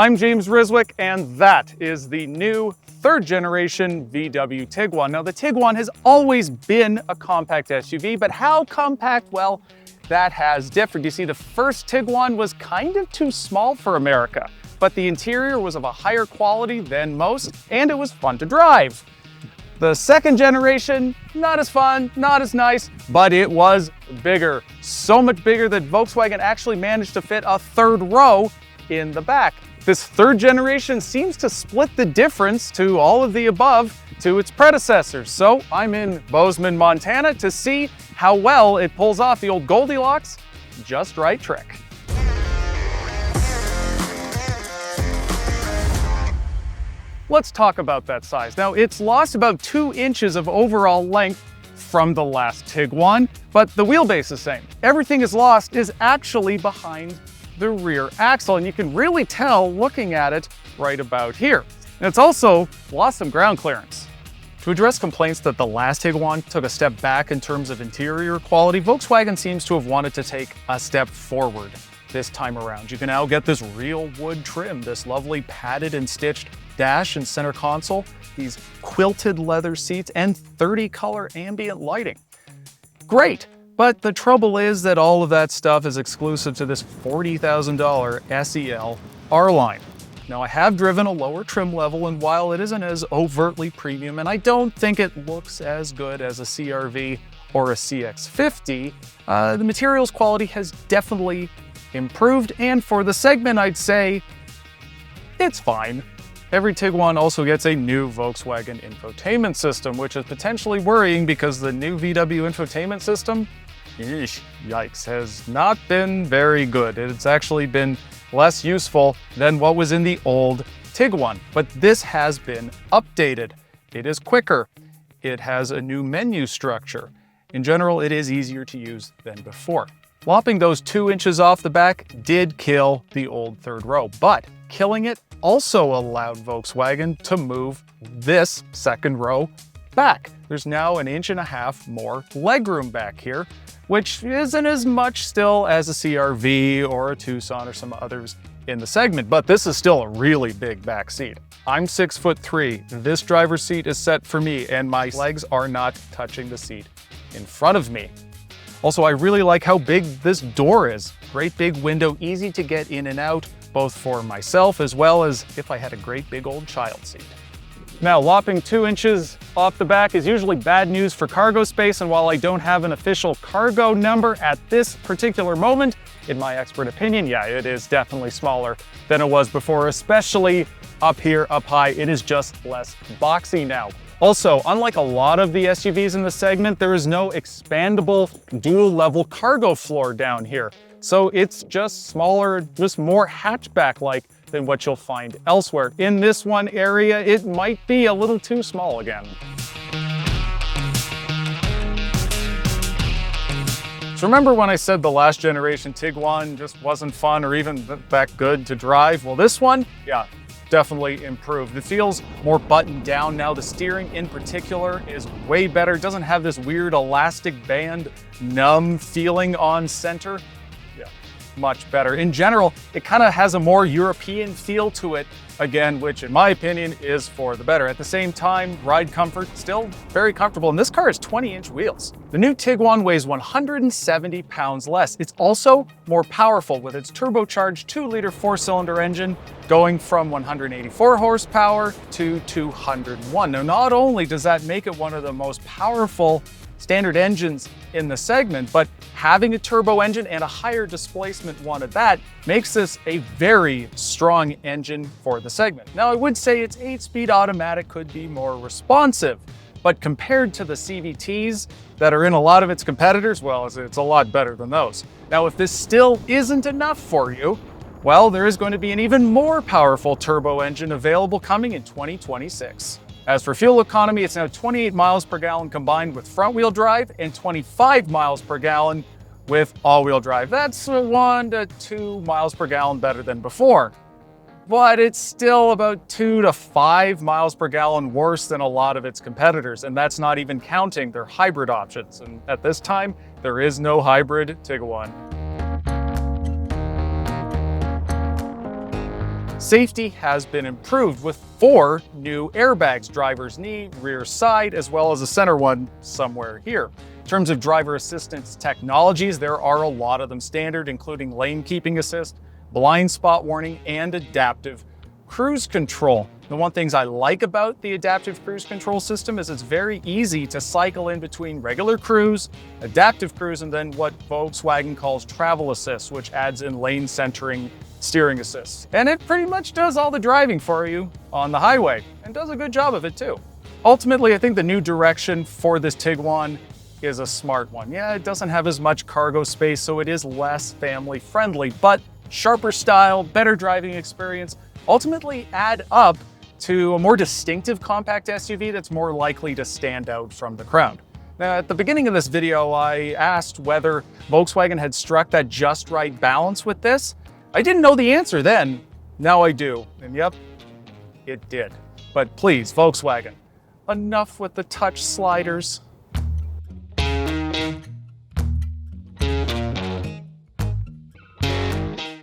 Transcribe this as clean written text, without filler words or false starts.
I'm James Riswick, and that is the new third generation VW Tiguan. Now, the Tiguan has always been a compact SUV, but how compact? Well, that has differed. You see, the first Tiguan was kind of too small for America, but the interior was of a higher quality than most, and it was fun to drive. The second generation, not as fun, not as nice, but it was bigger. So much bigger that Volkswagen actually managed to fit a third row in the back. This third generation seems to split the difference to all of the above to its predecessors. So I'm in Bozeman, Montana to see how well it pulls off the old Goldilocks just right trick. Let's talk about that size. Now, it's lost about 2 inches of overall length from the last Tiguan, but the wheelbase is the same. Everything is lost is actually behind the rear axle, and you can really tell looking at it right about here. And it's also lost some ground clearance. To address complaints that the last Tiguan took a step back in terms of interior quality, Volkswagen seems to have wanted to take a step forward this time around. You can now get this real wood trim, this lovely padded and stitched dash and center console, these quilted leather seats, and 30 color ambient lighting. Great. But the trouble is that all of that stuff is exclusive to this $40,000 SEL R-Line. Now, I have driven a lower trim level, and while it isn't as overtly premium, and I don't think it looks as good as a CR-V or a CX-50, the materials quality has definitely improved, and for the segment, I'd say it's fine. Every Tiguan also gets a new Volkswagen infotainment system, which is potentially worrying because the new VW infotainment system, yikes, has not been very good. It's actually been less useful than what was in the old Tiguan, but this has been updated. It is quicker. It has a new menu structure. In general, it is easier to use than before. Lopping those 2 inches off the back did kill the old third row, but killing it also allowed Volkswagen to move this second row back. There's now 1.5 inches more legroom back here, which isn't as much still as a CR-V or a Tucson or some others in the segment, but this is still a really big back seat. I'm 6'3". This driver's seat is set for me, and my legs are not touching the seat in front of me. Also, I really like how big this door is. Great big window, easy to get in and out, both for myself as well as if I had a great big old child seat. Now, lopping 2 inches off the back is usually bad news for cargo space, and while I don't have an official cargo number at this particular moment, in my expert opinion, yeah, it is definitely smaller than it was before, especially up here, up high. It is just less boxy now. Also, unlike a lot of the SUVs in the segment, there is no expandable dual-level cargo floor down here. So it's just smaller, just more hatchback-like than what you'll find elsewhere. In this one area, it might be a little too small again. So remember when I said the last generation Tiguan just wasn't fun or even that good to drive? Well, this one, yeah, definitely improved. It feels more buttoned down now. The steering in particular is way better. It doesn't have this weird elastic band numb feeling on center. Yeah, much better. In general, it kind of has a more European feel to it, again, which in my opinion is for the better. At the same time, ride comfort, still very comfortable. And this car has 20-inch wheels. The new Tiguan weighs 170 pounds less. It's also more powerful with its turbocharged 2-liter 4-cylinder engine going from 184 horsepower to 201. Now, not only does that make it one of the most powerful standard engines in the segment, but having a turbo engine and a higher displacement one at that makes this a very strong engine for the segment. Now, I would say its 8-speed automatic could be more responsive, but compared to the CVTs that are in a lot of its competitors, well, it's a lot better than those. Now, if this still isn't enough for you, well, there is going to be an even more powerful turbo engine available coming in 2026. As for fuel economy, it's now 28 miles per gallon combined with front-wheel drive and 25 miles per gallon with all-wheel drive. That's 1 to 2 miles per gallon better than before. But it's still about 2 to 5 miles per gallon worse than a lot of its competitors, and that's not even counting their hybrid options. And at this time, there is no hybrid Tiguan. Safety has been improved with 4 new airbags, driver's knee, rear side, as well as a center one somewhere here. In terms of driver assistance technologies, there are a lot of them standard, including lane keeping assist, blind spot warning, and adaptive cruise control. The one things I like about the adaptive cruise control system is it's very easy to cycle in between regular cruise, adaptive cruise, and then what Volkswagen calls travel assist, which adds in lane centering steering assist. And it pretty much does all the driving for you on the highway and does a good job of it too. Ultimately, I think the new direction for this Tiguan is a smart one. Yeah, it doesn't have as much cargo space, so it is less family friendly, but sharper style, better driving experience, ultimately add up to a more distinctive compact SUV that's more likely to stand out from the crowd. Now, at the beginning of this video, I asked whether Volkswagen had struck that just right balance with this. I didn't know the answer then. Now I do. And yep, it did. But please, Volkswagen, enough with the touch sliders.